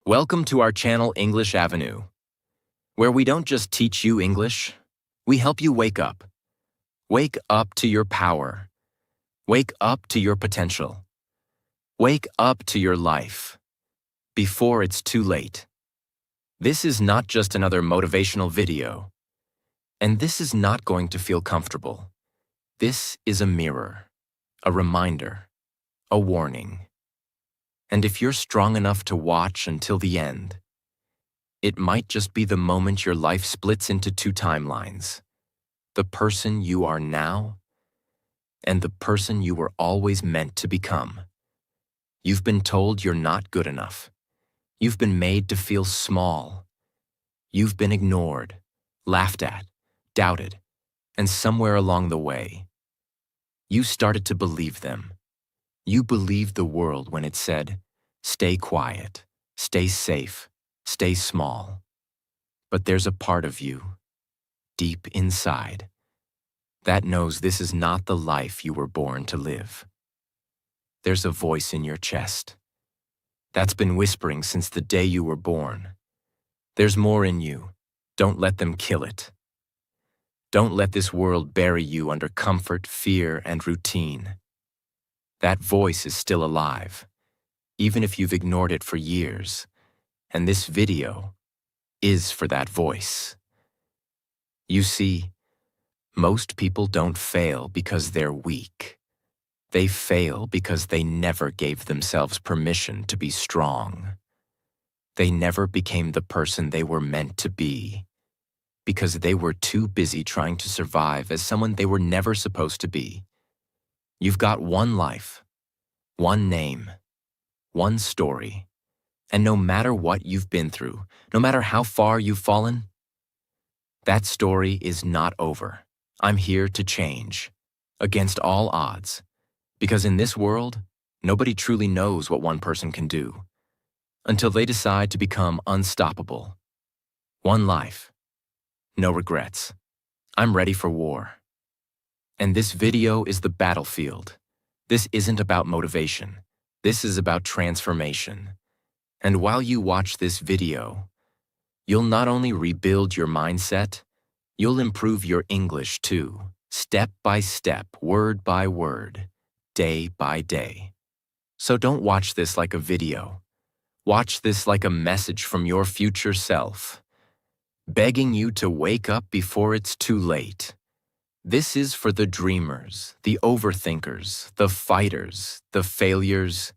Welcome to our channel English Avenue, where we don't just teach you English, we help you wake up. Wake up to your power. Wake up to your potential. Wake up to your life before it's too late. This is not just another motivational video, and this is not going to feel comfortable. This is a mirror, a reminder, a warning. And if you're strong enough to watch until the end, it might just be the moment your life splits into two timelines. The person you are now and the person you were always meant to become. You've been told you're not good enough. You've been made to feel small. You've been ignored, laughed at, doubted, and somewhere along the way, you started to believe them. You believed the world when it said, stay quiet, stay safe, stay small. But there's a part of you, deep inside, that knows this is not the life you were born to live. There's a voice in your chest that's been whispering since the day you were born. There's more in you. Don't let them kill it. Don't let this world bury you under comfort, fear, and routine. That voice is still alive, even if you've ignored it for years, and this video is for that voice. You see, most people don't fail because they're weak. They fail because they never gave themselves permission to be strong. They never became the person they were meant to be because they were too busy trying to survive as someone they were never supposed to be. You've got one life, one name, one story, and no matter what you've been through, no matter how far you've fallen, that story is not over. I'm here to change, against all odds, because in this world, nobody truly knows what one person can do until they decide to become unstoppable. One life, no regrets. I'm ready for war. And this video is the battlefield. This isn't about motivation. This is about transformation. And while you watch this video, you'll not only rebuild your mindset, you'll improve your English too, step by step, word by word, day by day. So don't watch this like a video. Watch this like a message from your future self, begging you to wake up before it's too late. This is for the dreamers, the overthinkers, the fighters, the failures,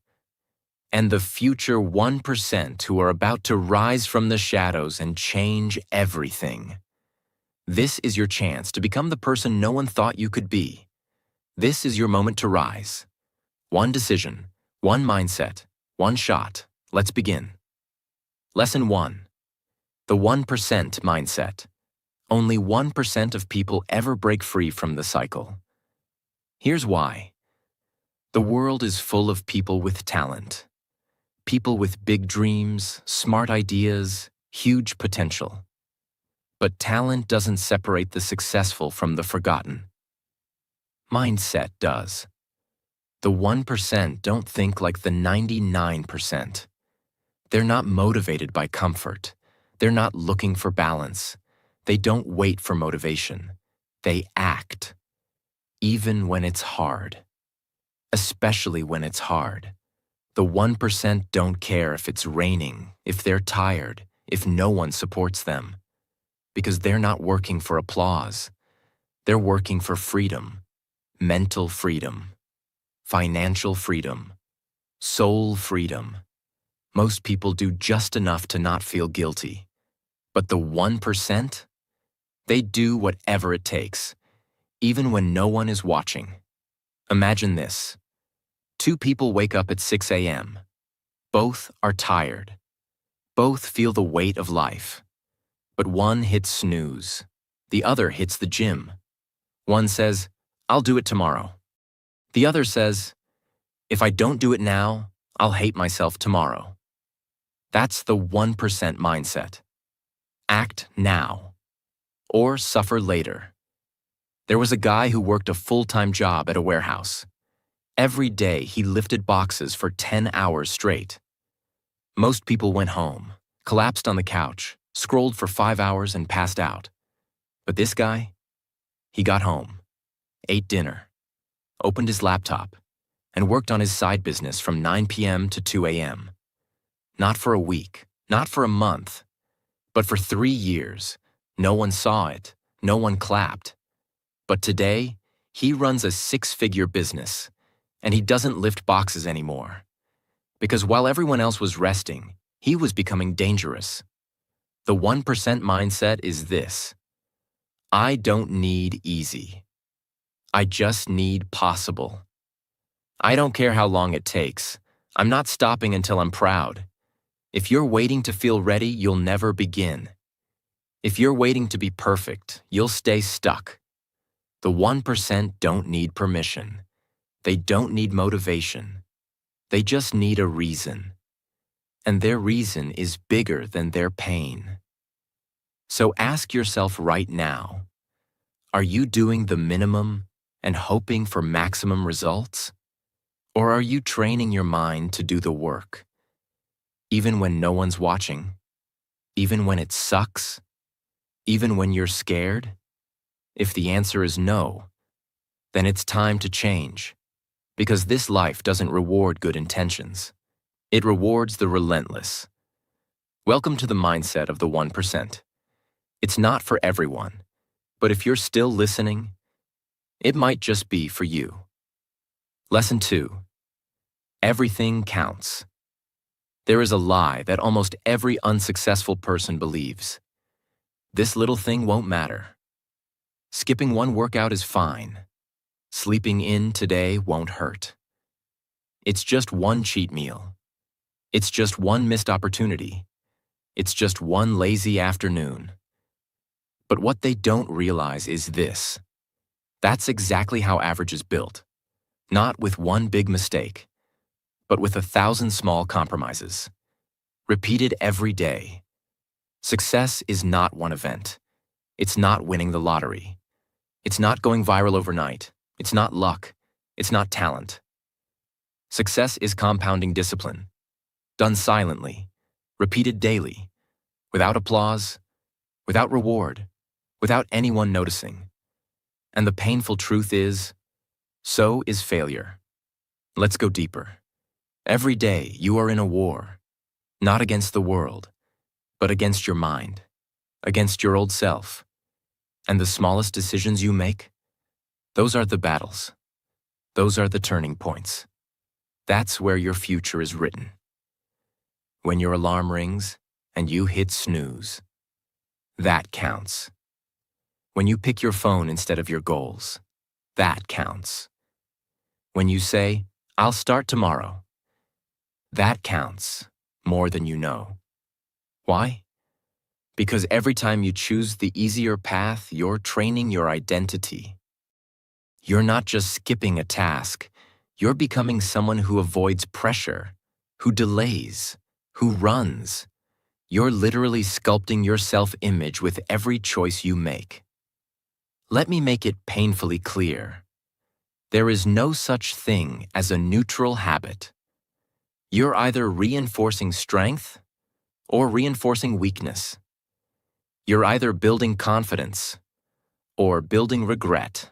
and the future 1% who are about to rise from the shadows and change everything. This is your chance to become the person no one thought you could be. This is your moment to rise. One decision, one mindset, one shot. Let's begin. Lesson 1. The 1% mindset. Only 1% of people ever break free from the cycle. Here's why. The world is full of people with talent. People with big dreams, smart ideas, huge potential. But talent doesn't separate the successful from the forgotten. Mindset does. The 1% don't think like the 99%. They're not motivated by comfort. They're not looking for balance. They don't wait for motivation. They act, even when it's hard. Especially when it's hard. The 1% don't care if it's raining, if they're tired, if no one supports them. Because they're not working for applause. They're working for freedom, mental freedom, financial freedom, soul freedom. Most people do just enough to not feel guilty. But the 1%? They do whatever it takes, even when no one is watching. Imagine this. 2 people wake up at 6 a.m. Both are tired. Both feel the weight of life. But one hits snooze. The other hits the gym. One says, I'll do it tomorrow. The other says, if I don't do it now, I'll hate myself tomorrow. That's the 1% mindset. Act now, or suffer later. There was a guy who worked a full-time job at a warehouse. Every day he lifted boxes for 10 hours straight. Most people went home, collapsed on the couch, scrolled for 5 hours and passed out. But this guy, he got home, ate dinner, opened his laptop, and worked on his side business from 9 p.m. to 2 a.m. Not for a week, not for a month, but for 3 years. No one saw it, no one clapped. But today, he runs a 6-figure business, and he doesn't lift boxes anymore. Because while everyone else was resting, he was becoming dangerous. The 1% mindset is this: I don't need easy. I just need possible. I don't care how long it takes. I'm not stopping until I'm proud. If you're waiting to feel ready, you'll never begin. If you're waiting to be perfect, you'll stay stuck. The 1% don't need permission. They don't need motivation. They just need a reason. And their reason is bigger than their pain. So ask yourself right now, are you doing the minimum and hoping for maximum results? Or are you training your mind to do the work? Even when no one's watching? Even when it sucks? Even when you're scared? If the answer is no, then it's time to change. Because this life doesn't reward good intentions. It rewards the relentless. Welcome to the mindset of the 1%. It's not for everyone, but if you're still listening, it might just be for you. Lesson 2. Everything counts. There is a lie that almost every unsuccessful person believes. This little thing won't matter. Skipping one workout is fine. Sleeping in today won't hurt. It's just one cheat meal. It's just one missed opportunity. It's just one lazy afternoon. But what they don't realize is this. That's exactly how average is built. Not with one big mistake, but with 1,000 small compromises. Repeated every day. Success is not one event. It's not winning the lottery. It's not going viral overnight. It's not luck. It's not talent. Success is compounding discipline. Done silently, repeated daily, without applause, without reward, without anyone noticing. And the painful truth is, so is failure. Let's go deeper. Every day you are in a war, not against the world, but against your mind, against your old self. And the smallest decisions you make, those are the battles. Those are the turning points. That's where your future is written. When your alarm rings and you hit snooze, that counts. When you pick your phone instead of your goals, that counts. When you say, I'll start tomorrow, that counts more than you know. Why? Because every time you choose the easier path, you're training your identity. You're not just skipping a task, you're becoming someone who avoids pressure, who delays, who runs. You're literally sculpting your self-image with every choice you make. Let me make it painfully clear. There is no such thing as a neutral habit. You're either reinforcing strength or reinforcing weakness. You're either building confidence or building regret.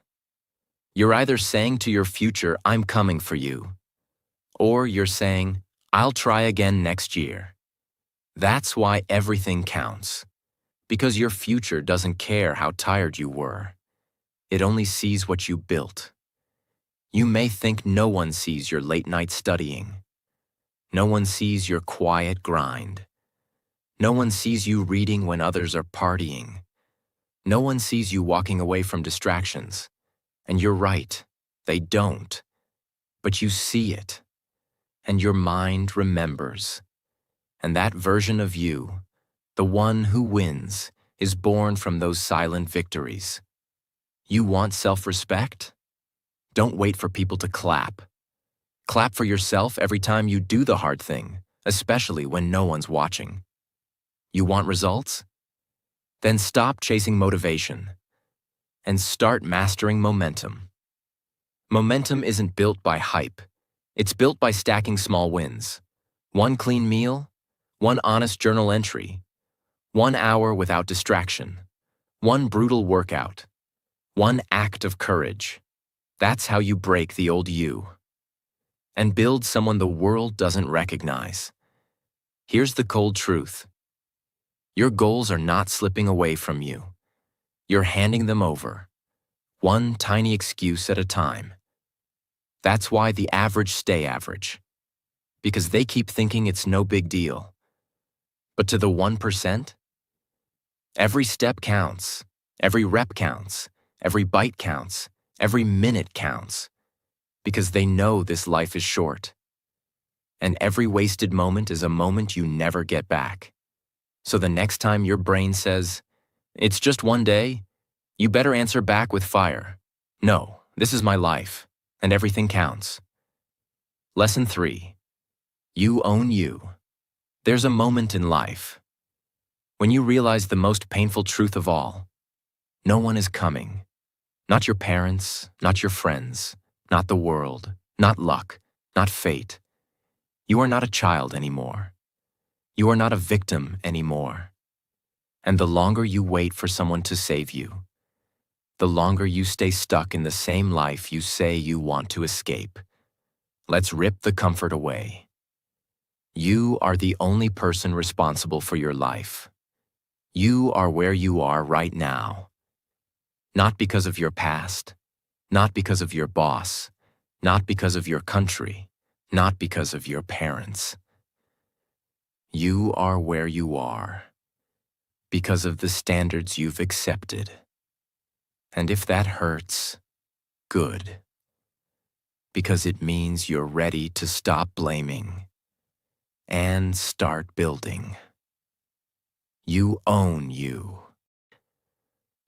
You're either saying to your future, I'm coming for you, or you're saying, I'll try again next year. That's why everything counts. Because your future doesn't care how tired you were. It only sees what you built. You may think no one sees your late night studying. No one sees your quiet grind. No one sees you reading when others are partying. No one sees you walking away from distractions. And you're right, they don't. But you see it. And your mind remembers. And that version of you, the one who wins, is born from those silent victories. You want self-respect? Don't wait for people to clap. Clap for yourself every time you do the hard thing, especially when no one's watching. You want results? Then stop chasing motivation and start mastering momentum. Momentum isn't built by hype. It's built by stacking small wins. One clean meal, one honest journal entry, 1 hour without distraction, one brutal workout, one act of courage. That's how you break the old you and build someone the world doesn't recognize. Here's the cold truth. Your goals are not slipping away from you. You're handing them over, one tiny excuse at a time. That's why the average stay average, because they keep thinking it's no big deal. But to the 1%, every step counts, every rep counts, every bite counts, every minute counts, because they know this life is short. And every wasted moment is a moment you never get back. So the next time your brain says, "It's just one day," you better answer back with fire. "No, this is my life, and everything counts." Lesson 3. You own you. There's a moment in life when you realize the most painful truth of all. No one is coming. Not your parents, not your friends, not the world, not luck, not fate. You are not a child anymore. You are not a victim anymore. And the longer you wait for someone to save you, the longer you stay stuck in the same life you say you want to escape. Let's rip the comfort away. You are the only person responsible for your life. You are where you are right now. Not because of your past, not because of your boss, not because of your country, not because of your parents. You are where you are because of the standards you've accepted. And if that hurts, good. Because it means you're ready to stop blaming and start building. You own you.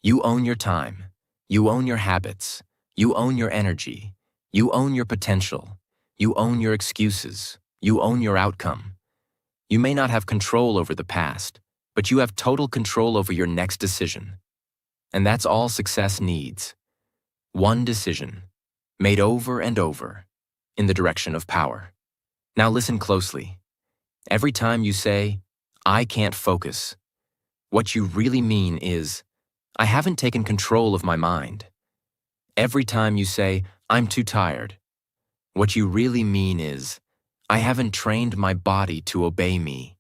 You own your time. You own your habits. You own your energy. You own your potential. You own your excuses. You own your outcome. You may not have control over the past, but you have total control over your next decision. And that's all success needs. One decision, made over and over, in the direction of power. Now listen closely. Every time you say, "I can't focus," what you really mean is, "I haven't taken control of my mind." Every time you say, "I'm too tired," what you really mean is, "I haven't trained my body to obey me."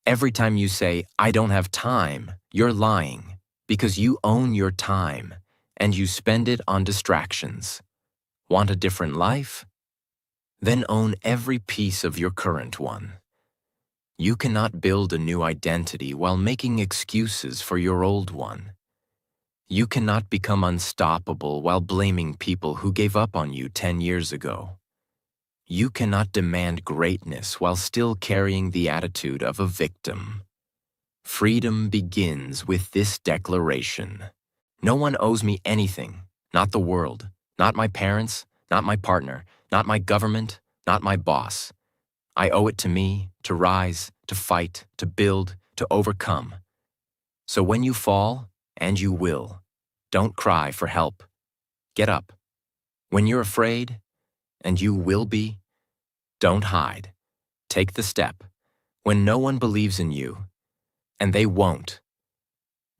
Every time you say, "I don't have time," you're lying, because you own your time and you spend it on distractions. Want a different life? Then own every piece of your current one. You cannot build a new identity while making excuses for your old one. You cannot become unstoppable while blaming people who gave up on you 10 years ago. You cannot demand greatness while still carrying the attitude of a victim. Freedom begins with this declaration. No one owes me anything, not the world, not my parents, not my partner, not my government, not my boss. I owe it to me to rise, to fight, to build, to overcome. So when you fall, and you will, don't cry for help. Get up. When you're afraid, and you will be, don't hide. Take the step. When no one believes in you, and they won't,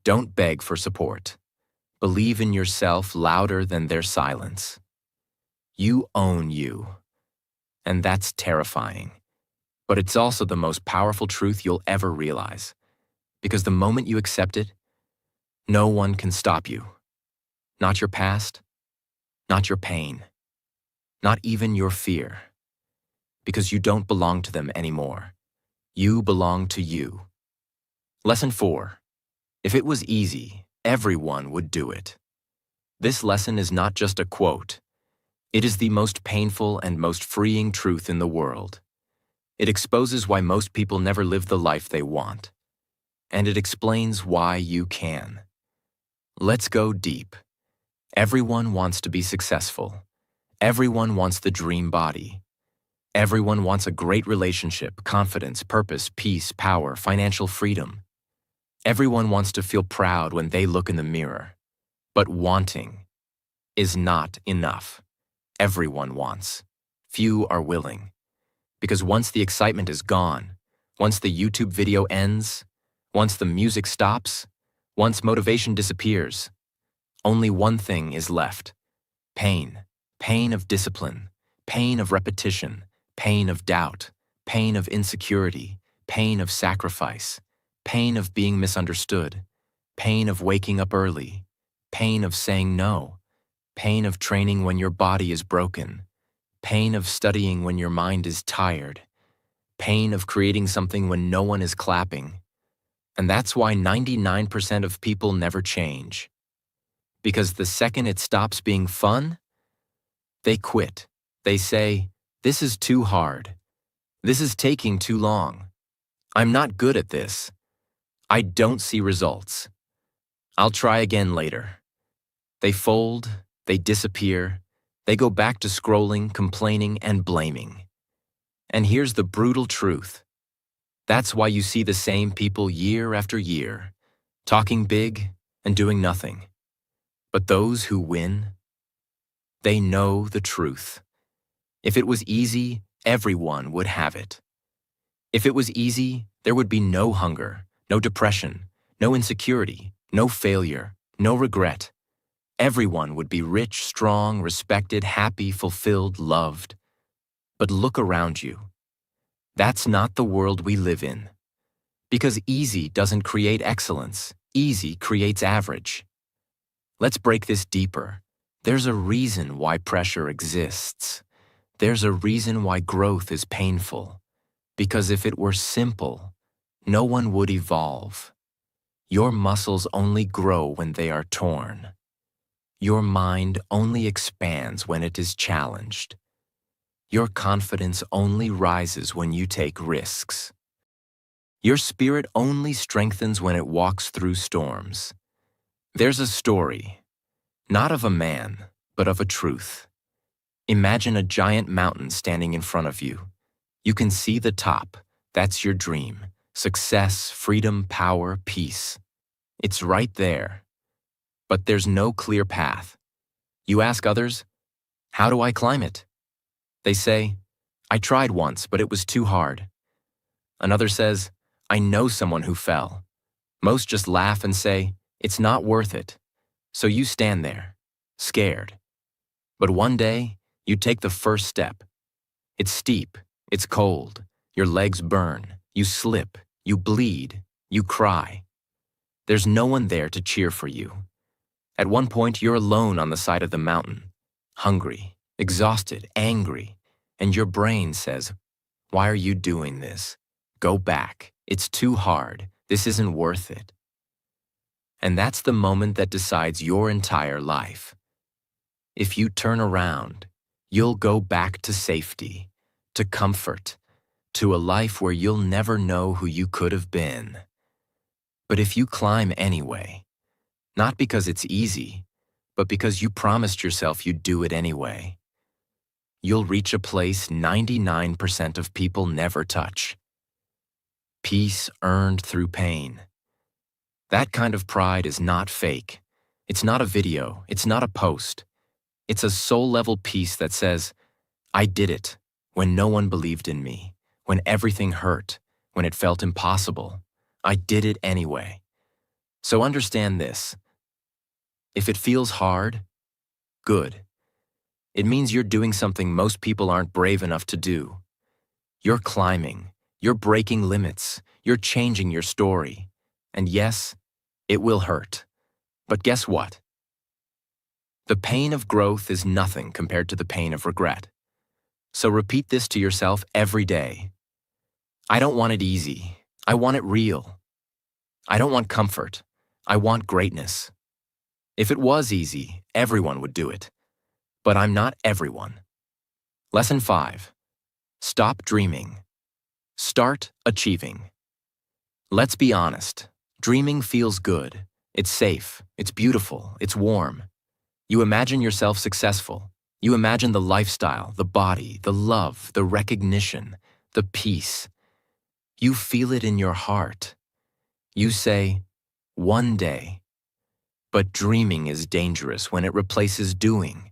don't beg for support. Believe in yourself louder than their silence. You own you, and that's terrifying. But it's also the most powerful truth you'll ever realize, because the moment you accept it, no one can stop you. Not your past, not your pain, not even your fear, because you don't belong to them anymore. You belong to you. Lesson 4. If it was easy, everyone would do it. This lesson is not just a quote. It is the most painful and most freeing truth in the world. It exposes why most people never live the life they want. And it explains why you can. Let's go deep. Everyone wants to be successful. Everyone wants the dream body. Everyone wants a great relationship, confidence, purpose, peace, power, financial freedom. Everyone wants to feel proud when they look in the mirror. But wanting is not enough. Everyone wants. Few are willing. Because once the excitement is gone, Once the YouTube video ends, once the music stops, once motivation disappears, only one thing is left: pain. Pain of discipline, pain of repetition, pain of doubt, pain of insecurity, pain of sacrifice, pain of being misunderstood, pain of waking up early, pain of saying no, pain of training when your body is broken, pain of studying when your mind is tired, pain of creating something when no one is clapping. And that's why 99% of people never change. Because the second it stops being fun, they quit. They say, "This is too hard. This is taking too long. I'm not good at this. I don't see results. I'll try again later." They fold, they disappear, they go back to scrolling, complaining, and blaming. And here's the brutal truth. That's why you see the same people year after year, talking big and doing nothing. But those who win, they know the truth. If it was easy, everyone would have it. If it was easy, there would be no hunger, no depression, no insecurity, no failure, no regret. Everyone would be rich, strong, respected, happy, fulfilled, loved. But look around you. That's not the world we live in. Because easy doesn't create excellence. Easy creates average. Let's break this deeper. There's a reason why pressure exists. There's a reason why growth is painful. Because if it were simple, no one would evolve. Your muscles only grow when they are torn. Your mind only expands when it is challenged. Your confidence only rises when you take risks. Your spirit only strengthens when it walks through storms. There's a story, not of a man, but of a truth. Imagine a giant mountain standing in front of you. You can see the top. That's your dream. Success, freedom, power, peace. It's right there. But there's no clear path. You ask others, "How do I climb it?" They say, "I tried once, but it was too hard." Another says, "I know someone who fell." Most just laugh and say, "It's not worth it." So you stand there, scared. But one day, you take the first step. It's steep, it's cold, your legs burn, you slip, you bleed, you cry. There's no one there to cheer for you. At one point, you're alone on the side of the mountain, hungry, exhausted, angry, and your brain says, "Why are you doing this? Go back. It's too hard. This isn't worth it." And that's the moment that decides your entire life. If you turn around, you'll go back to safety, to comfort, to a life where you'll never know who you could have been. But if you climb anyway, not because it's easy, but because you promised yourself you'd do it anyway, you'll reach a place 99% of people never touch. Peace earned through pain. That kind of pride is not fake. It's not a video. It's not a post. It's a soul-level peace that says, "I did it when no one believed in me, when everything hurt, when it felt impossible. I did it anyway." So understand this. If it feels hard, good. It means you're doing something most people aren't brave enough to do. You're climbing. You're breaking limits. You're changing your story. And yes, it will hurt. But guess what? The pain of growth is nothing compared to the pain of regret. So repeat this to yourself every day. I don't want it easy. I want it real. I don't want comfort. I want greatness. If it was easy, everyone would do it. But I'm not everyone. Lesson 5. Stop dreaming. Start achieving. Let's be honest. Dreaming feels good. It's safe. It's beautiful. It's warm. You imagine yourself successful. You imagine the lifestyle, the body, the love, the recognition, the peace. You feel it in your heart. You say, "One day." But dreaming is dangerous when it replaces doing,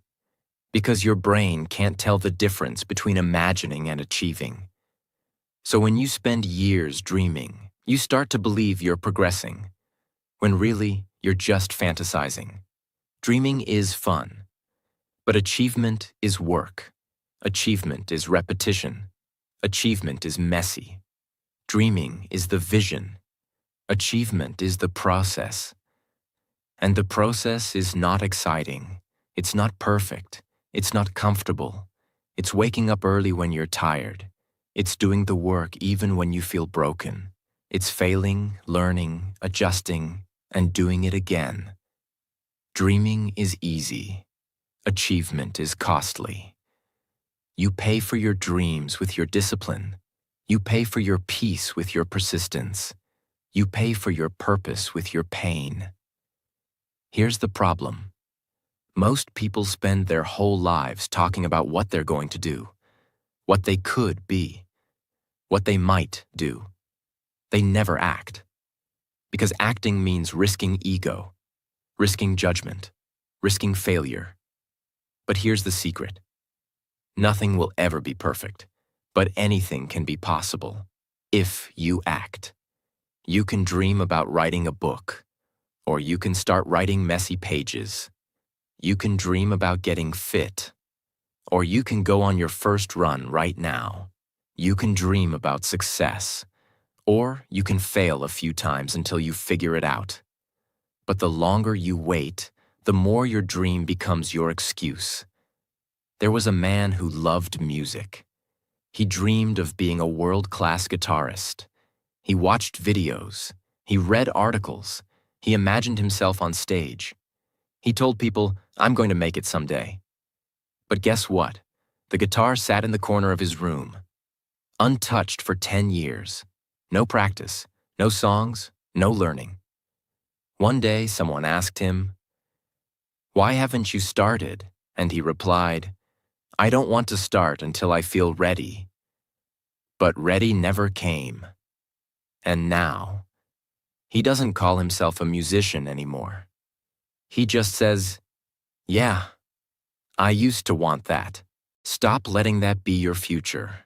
because your brain can't tell the difference between imagining and achieving. So when you spend years dreaming, you start to believe you're progressing, when really you're just fantasizing. Dreaming is fun, but achievement is work. Achievement is repetition. Achievement is messy. Dreaming is the vision. Achievement is the process. And the process is not exciting. It's not perfect. It's not comfortable. It's waking up early when you're tired. It's doing the work even when you feel broken. It's failing, learning, adjusting, and doing it again. Dreaming is easy. Achievement is costly. You pay for your dreams with your discipline. You pay for your peace with your persistence. You pay for your purpose with your pain. Here's the problem. Most people spend their whole lives talking about what they're going to do, what they could be, what they might do. They never act. Because acting means risking ego, risking judgment, risking failure. But here's the secret. Nothing will ever be perfect, but anything can be possible if you act. You can dream about writing a book, or you can start writing messy pages. You can dream about getting fit, or you can go on your first run right now. You can dream about success, or you can fail a few times until you figure it out. But the longer you wait, the more your dream becomes your excuse. There was a man who loved music. He dreamed of being a world-class guitarist. He watched videos. He read articles. He imagined himself on stage. He told people, "I'm going to make it someday." But guess what? The guitar sat in the corner of his room, untouched for 10 years. No practice, no songs, no learning. One day, someone asked him, "Why haven't you started?" And he replied, "I don't want to start until I feel ready." But ready never came. And now, he doesn't call himself a musician anymore. He just says, "Yeah, I used to want that." Stop letting that be your future.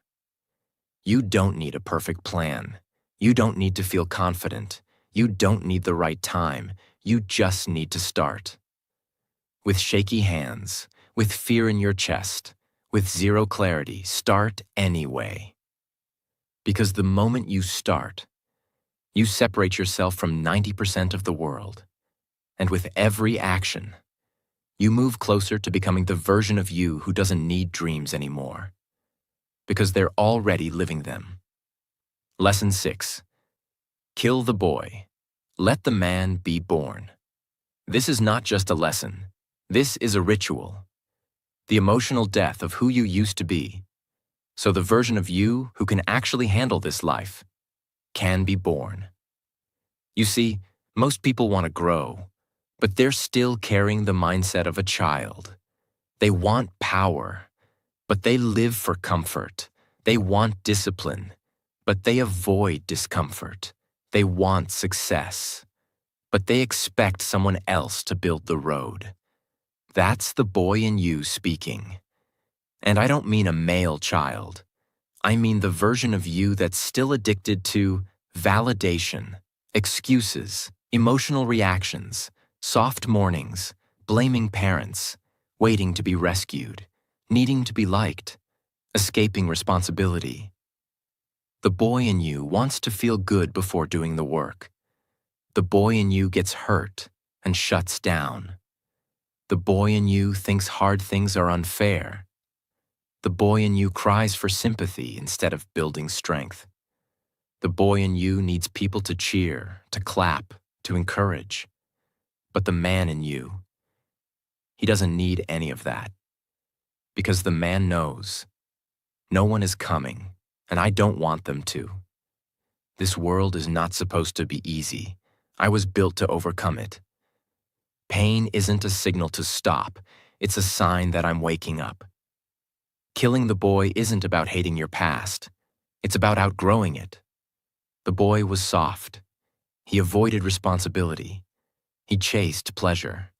You don't need a perfect plan. You don't need to feel confident. You don't need the right time. You just need to start. With shaky hands, with fear in your chest, with zero clarity, start anyway. Because the moment you start, you separate yourself from 90% of the world. And with every action, you move closer to becoming the version of you who doesn't need dreams anymore. Because they're already living them. Lesson 6. Kill the boy. Let the man be born. This is not just a lesson. This is a ritual. The emotional death of who you used to be. So the version of you who can actually handle this life can be born. You see, most people want to grow, but they're still carrying the mindset of a child. They want power, but they live for comfort. They want discipline, but they avoid discomfort. They want success, but they expect someone else to build the road. That's the boy in you speaking. And I don't mean a male child. I mean the version of you that's still addicted to validation, excuses, emotional reactions, soft mornings, blaming parents, waiting to be rescued, needing to be liked, escaping responsibility. The boy in you wants to feel good before doing the work. The boy in you gets hurt and shuts down. The boy in you thinks hard things are unfair. The boy in you cries for sympathy instead of building strength. The boy in you needs people to cheer, to clap, to encourage. But the man in you, he doesn't need any of that. Because the man knows, no one is coming, and I don't want them to. This world is not supposed to be easy. I was built to overcome it. Pain isn't a signal to stop. It's a sign that I'm waking up. Killing the boy isn't about hating your past. It's about outgrowing it. The boy was soft. He avoided responsibility. He chased pleasure.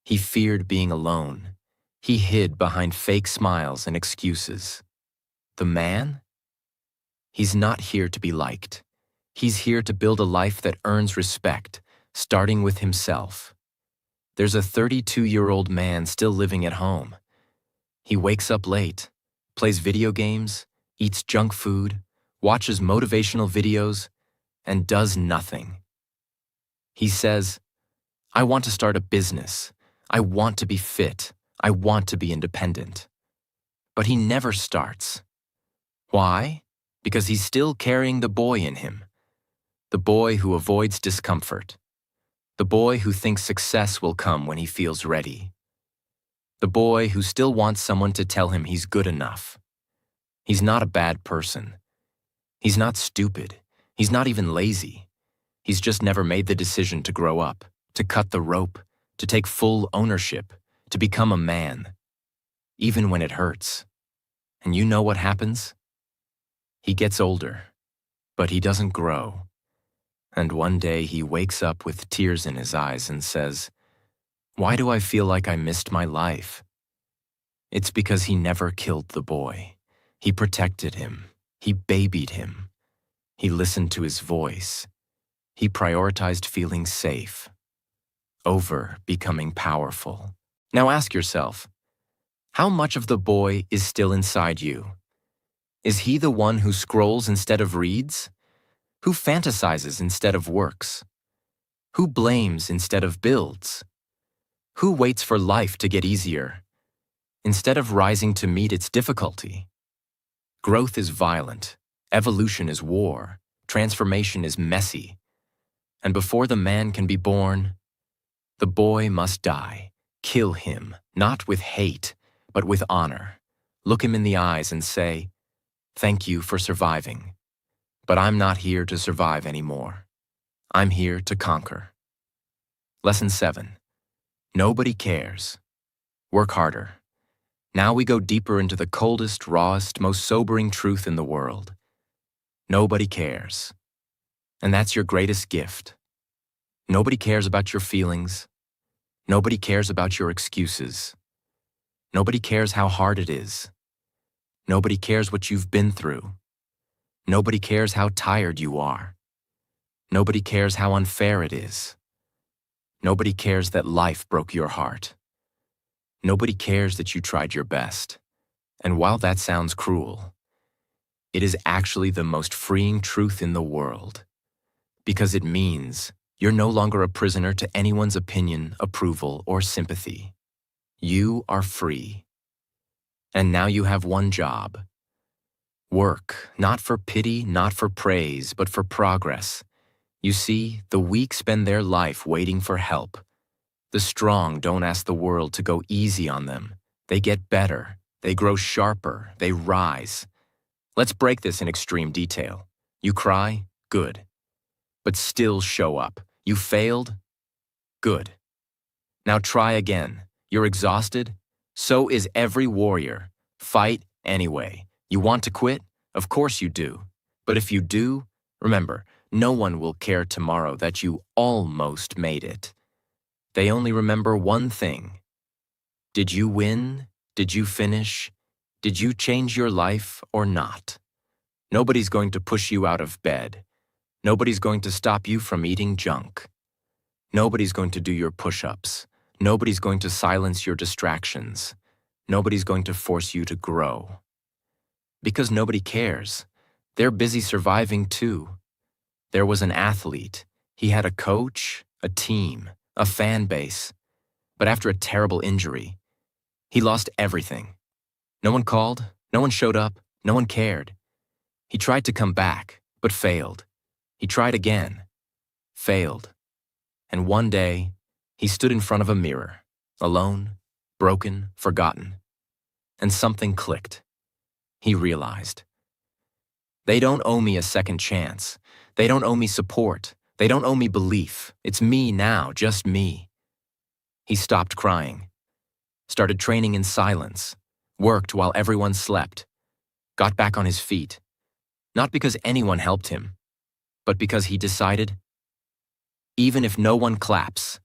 He feared being alone. He hid behind fake smiles and excuses. The man? He's not here to be liked. He's here to build a life that earns respect, starting with himself. There's a 32-year-old man still living at home. He wakes up late, plays video games, eats junk food, watches motivational videos, and does nothing. He says, "I want to start a business. I want to be fit. I want to be independent." But he never starts. Why? Because he's still carrying the boy in him. The boy who avoids discomfort. The boy who thinks success will come when he feels ready. The boy who still wants someone to tell him he's good enough. He's not a bad person. He's not stupid. He's not even lazy. He's just never made the decision to grow up, to cut the rope, to take full ownership, to become a man, even when it hurts. And you know what happens? He gets older, but he doesn't grow. And one day he wakes up with tears in his eyes and says, "Why do I feel like I missed my life?" It's because he never killed the boy. He protected him. He babied him. He listened to his voice. He prioritized feeling safe over becoming powerful. Now ask yourself, how much of the boy is still inside you? Is he the one who scrolls instead of reads? Who fantasizes instead of works? Who blames instead of builds? Who waits for life to get easier instead of rising to meet its difficulty? Growth is violent. Evolution is war. Transformation is messy. And before the man can be born, the boy must die. Kill him, not with hate, but with honor. Look him in the eyes and say, "Thank you for surviving. But I'm not here to survive anymore. I'm here to conquer." Lesson 7. Nobody cares. Work harder. Now we go deeper into the coldest, rawest, most sobering truth in the world. Nobody cares. And that's your greatest gift. Nobody cares about your feelings. Nobody cares about your excuses. Nobody cares how hard it is. Nobody cares what you've been through. Nobody cares how tired you are. Nobody cares how unfair it is. Nobody cares that life broke your heart. Nobody cares that you tried your best. And while that sounds cruel, it is actually the most freeing truth in the world, because it means you're no longer a prisoner to anyone's opinion, approval, or sympathy. You are free. And now you have one job. Work, not for pity, not for praise, but for progress. You see, the weak spend their life waiting for help. The strong don't ask the world to go easy on them. They get better. They grow sharper. They rise. Let's break this in extreme detail. You cry? Good. But still show up. You failed? Good. Now try again. You're exhausted? So is every warrior. Fight anyway. You want to quit? Of course you do. But if you do, remember, no one will care tomorrow that you almost made it. They only remember one thing. Did you win? Did you finish? Did you change your life or not? Nobody's going to push you out of bed. Nobody's going to stop you from eating junk. Nobody's going to do your push-ups. Nobody's going to silence your distractions. Nobody's going to force you to grow. Because nobody cares. They're busy surviving too. There was an athlete. He had a coach, a team, a fan base. But after a terrible injury, he lost everything. No one called, no one showed up, no one cared. He tried to come back, but failed. He tried again, failed. And one day, he stood in front of a mirror, alone, broken, forgotten. And something clicked. He realized. They don't owe me a second chance. They don't owe me support. They don't owe me belief. It's me now, just me. He stopped crying, started training in silence, worked while everyone slept, got back on his feet. Not because anyone helped him, but because he decided, even if no one claps,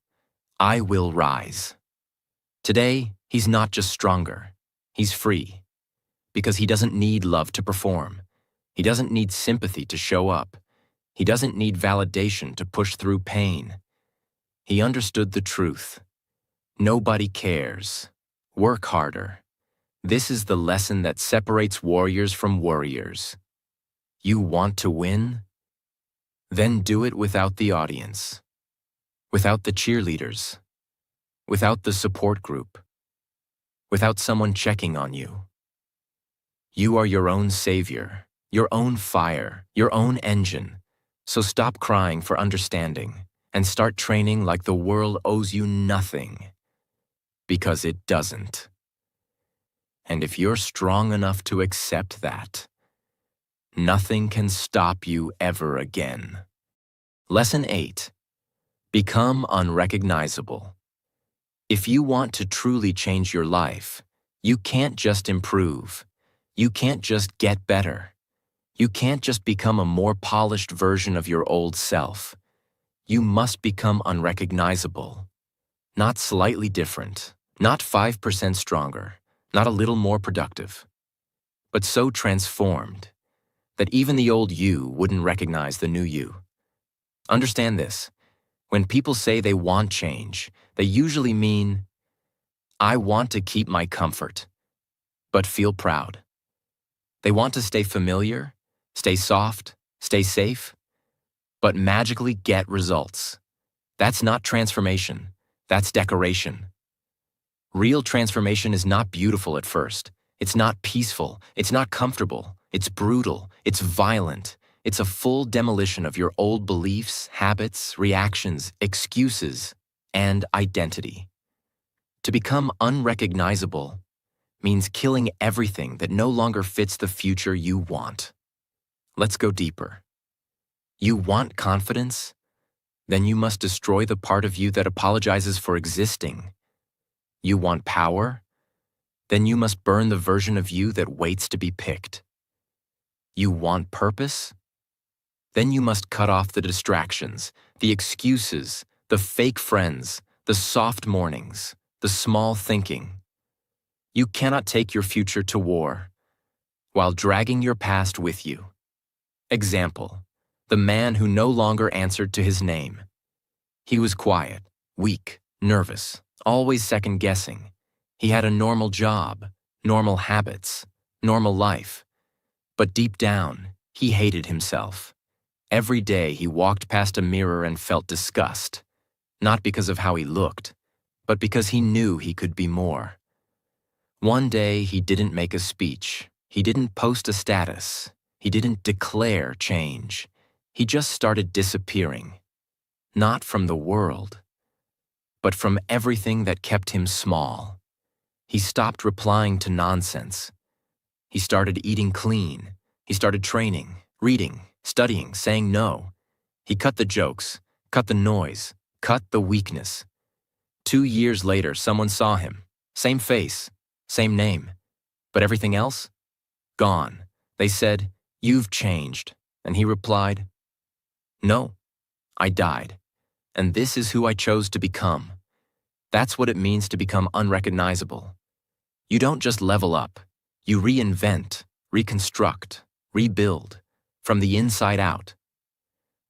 I will rise. Today, he's not just stronger, he's free. Because he doesn't need love to perform. He doesn't need sympathy to show up. He doesn't need validation to push through pain. He understood the truth. Nobody cares. Work harder. This is the lesson that separates warriors from worriers. You want to win? Then do it without the audience, without the cheerleaders, without the support group, without someone checking on you. You are your own savior, your own fire, your own engine. So stop crying for understanding and start training like the world owes you nothing, because it doesn't. And if you're strong enough to accept that, nothing can stop you ever again. Lesson 8. Become unrecognizable. If you want to truly change your life, you can't just improve. You can't just get better. You can't just become a more polished version of your old self. You must become unrecognizable. Not slightly different, not 5% stronger, not a little more productive, but so transformed that even the old you wouldn't recognize the new you. Understand this. When people say they want change, they usually mean, I want to keep my comfort, but feel proud. They want to stay familiar, stay soft, stay safe, but magically get results. That's not transformation. That's decoration. Real transformation is not beautiful at first. It's not peaceful. It's not comfortable. It's brutal. It's violent. It's a full demolition of your old beliefs, habits, reactions, excuses, and identity. To become unrecognizable means killing everything that no longer fits the future you want. Let's go deeper. You want confidence? Then you must destroy the part of you that apologizes for existing. You want power? Then you must burn the version of you that waits to be picked. You want purpose? Then you must cut off the distractions, the excuses, the fake friends, the soft mornings, the small thinking. You cannot take your future to war while dragging your past with you. Example, the man who no longer answered to his name. He was quiet, weak, nervous, always second-guessing. He had a normal job, normal habits, normal life. But deep down, he hated himself. Every day he walked past a mirror and felt disgust, not because of how he looked, but because he knew he could be more. One day he didn't make a speech. He didn't post a status. He didn't declare change. He just started disappearing. Not from the world, but from everything that kept him small. He stopped replying to nonsense. He started eating clean. He started training, reading, studying, saying no. He cut the jokes, cut the noise, cut the weakness. 2 years later, someone saw him. Same face, same name. But everything else? Gone. They said, "You've changed." And he replied, "No, I died. And this is who I chose to become." That's what it means to become unrecognizable. You don't just level up. You reinvent, reconstruct, rebuild, from the inside out,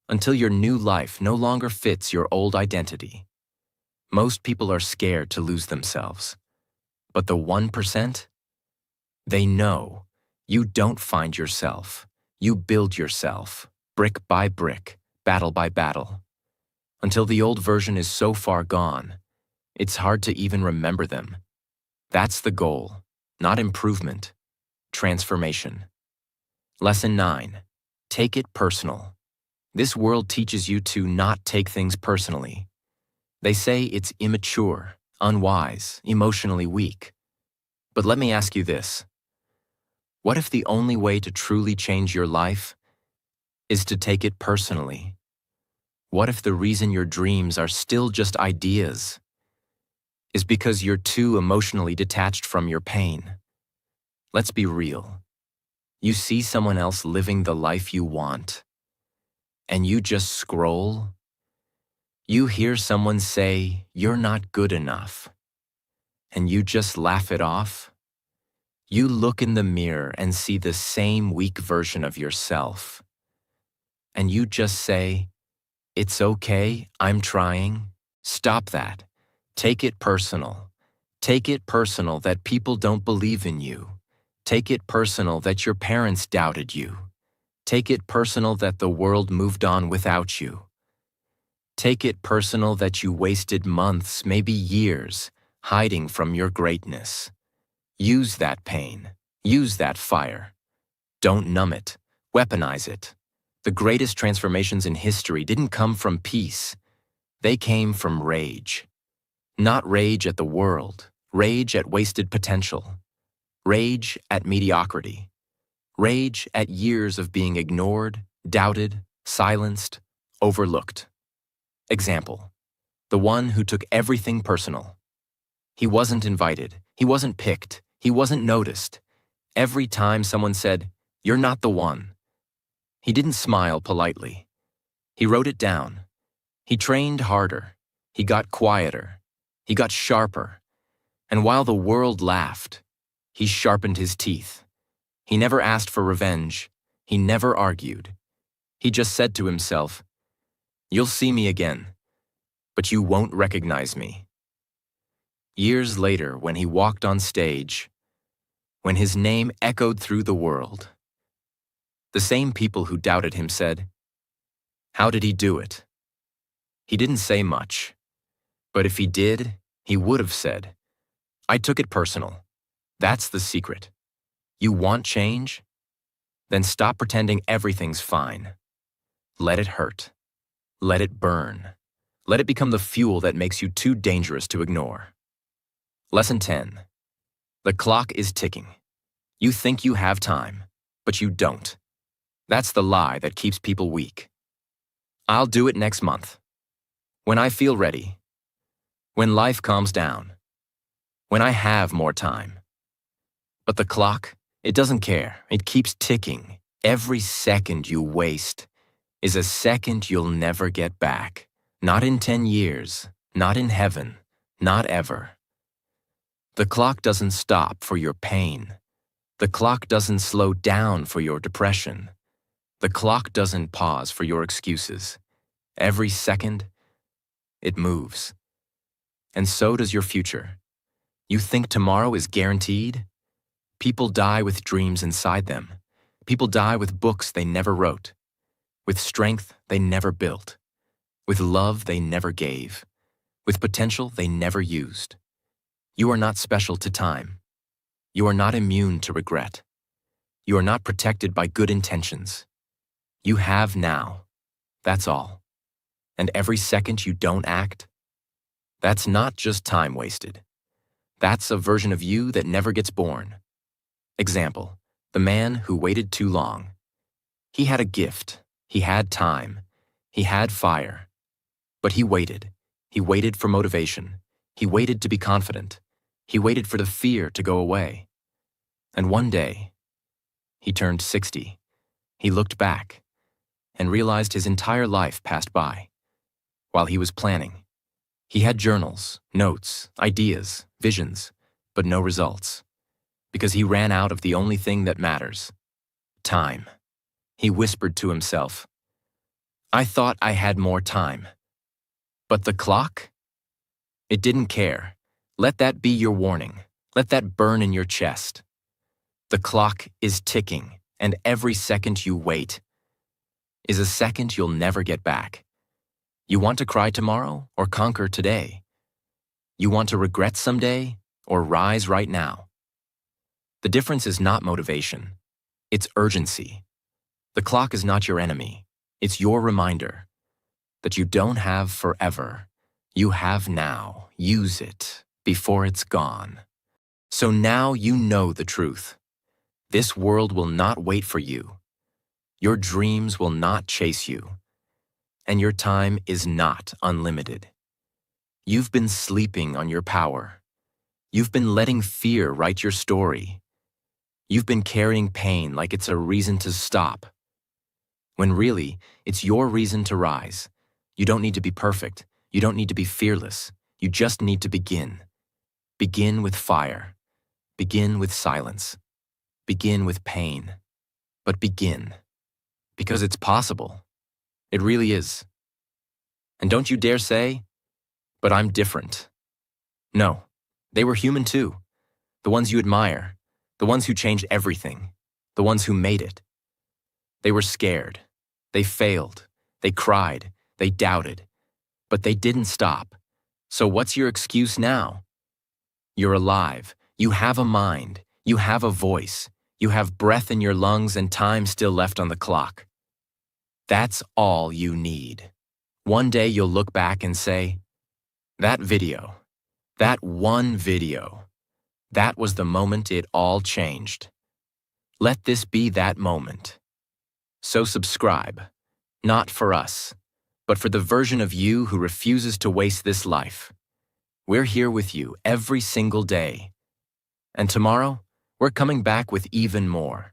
until your new life no longer fits your old identity. Most people are scared to lose themselves. But the 1%? They know you don't find yourself. You build yourself, brick by brick, battle by battle, until the old version is so far gone, it's hard to even remember them. That's the goal, not improvement, transformation. Lesson 9. Take it personal. This world teaches you to not take things personally. They say it's immature, unwise, emotionally weak. But let me ask you this. What if the only way to truly change your life is to take it personally? What if the reason your dreams are still just ideas is because you're too emotionally detached from your pain? Let's be real. You see someone else living the life you want, and you just scroll. You hear someone say, "You're not good enough," and you just laugh it off. You look in the mirror and see the same weak version of yourself. And you just say, "It's okay, I'm trying." Stop that. Take it personal. Take it personal that people don't believe in you. Take it personal that your parents doubted you. Take it personal that the world moved on without you. Take it personal that you wasted months, maybe years, hiding from your greatness. Use that pain. Use that fire. Don't numb it. Weaponize it. The greatest transformations in history didn't come from peace. They came from rage. Not rage at the world, rage at wasted potential. Rage at mediocrity. Rage at years of being ignored, doubted, silenced, overlooked. Example: the one who took everything personal. He wasn't invited, he wasn't picked, he wasn't noticed. Every time someone said, "You're not the one," he didn't smile politely. He wrote it down. He trained harder. He got quieter. He got sharper. And while the world laughed, he sharpened his teeth. He never asked for revenge. He never argued. He just said to himself, "You'll see me again, but you won't recognize me." Years later, when he walked on stage, when his name echoed through the world, the same people who doubted him said, "How did he do it?" He didn't say much, but if he did, he would have said, "I took it personal." That's the secret. You want change? Then stop pretending everything's fine. Let it hurt. Let it burn. Let it become the fuel that makes you too dangerous to ignore. Lesson 10. The clock is ticking. You think you have time, but you don't. That's the lie that keeps people weak. I'll do it next month. When I feel ready. When life calms down. When I have more time. But the clock, it doesn't care. It keeps ticking. Every second you waste is a second you'll never get back. Not in 10 years, not in heaven, not ever. The clock doesn't stop for your pain. The clock doesn't slow down for your depression. The clock doesn't pause for your excuses. Every second, it moves. And so does your future. You think tomorrow is guaranteed? People die with dreams inside them. People die with books they never wrote, with strength they never built, with love they never gave, with potential they never used. You are not special to time. You are not immune to regret. You are not protected by good intentions. You have now. That's all. And every second you don't act, that's not just time wasted. That's a version of you that never gets born. Example: the man who waited too long. He had a gift. He had time. He had fire. But he waited. He waited for motivation. He waited to be confident. He waited for the fear to go away. And one day, he turned 60. He looked back and realized his entire life passed by. While he was planning, he had journals, notes, ideas, visions, but no results. Because he ran out of the only thing that matters: time. He whispered to himself, "I thought I had more time." But the clock? It didn't care. Let that be your warning. Let that burn in your chest. The clock is ticking, and every second you wait is a second you'll never get back. You want to cry tomorrow or conquer today? You want to regret someday or rise right now? The difference is not motivation. It's urgency. The clock is not your enemy. It's your reminder that you don't have forever. You have now. Use it before it's gone. So now you know the truth. This world will not wait for you. Your dreams will not chase you. And your time is not unlimited. You've been sleeping on your power. You've been letting fear write your story. You've been carrying pain like it's a reason to stop, when really, it's your reason to rise. You don't need to be perfect. You don't need to be fearless. You just need to begin. Begin with fire. Begin with silence. Begin with pain. But begin. Because it's possible. It really is. And don't you dare say, but I'm different. No, they were human too. The ones you admire. The ones who changed everything. The ones who made it. They were scared. They failed. They cried. They doubted. But they didn't stop. So what's your excuse now? You're alive. You have a mind. You have a voice. You have breath in your lungs and time still left on the clock. That's all you need. One day you'll look back and say, that video, that one video, that was the moment it all changed. Let this be that moment. So subscribe, not for us, but for the version of you who refuses to waste this life. We're here with you every single day. And tomorrow, we're coming back with even more.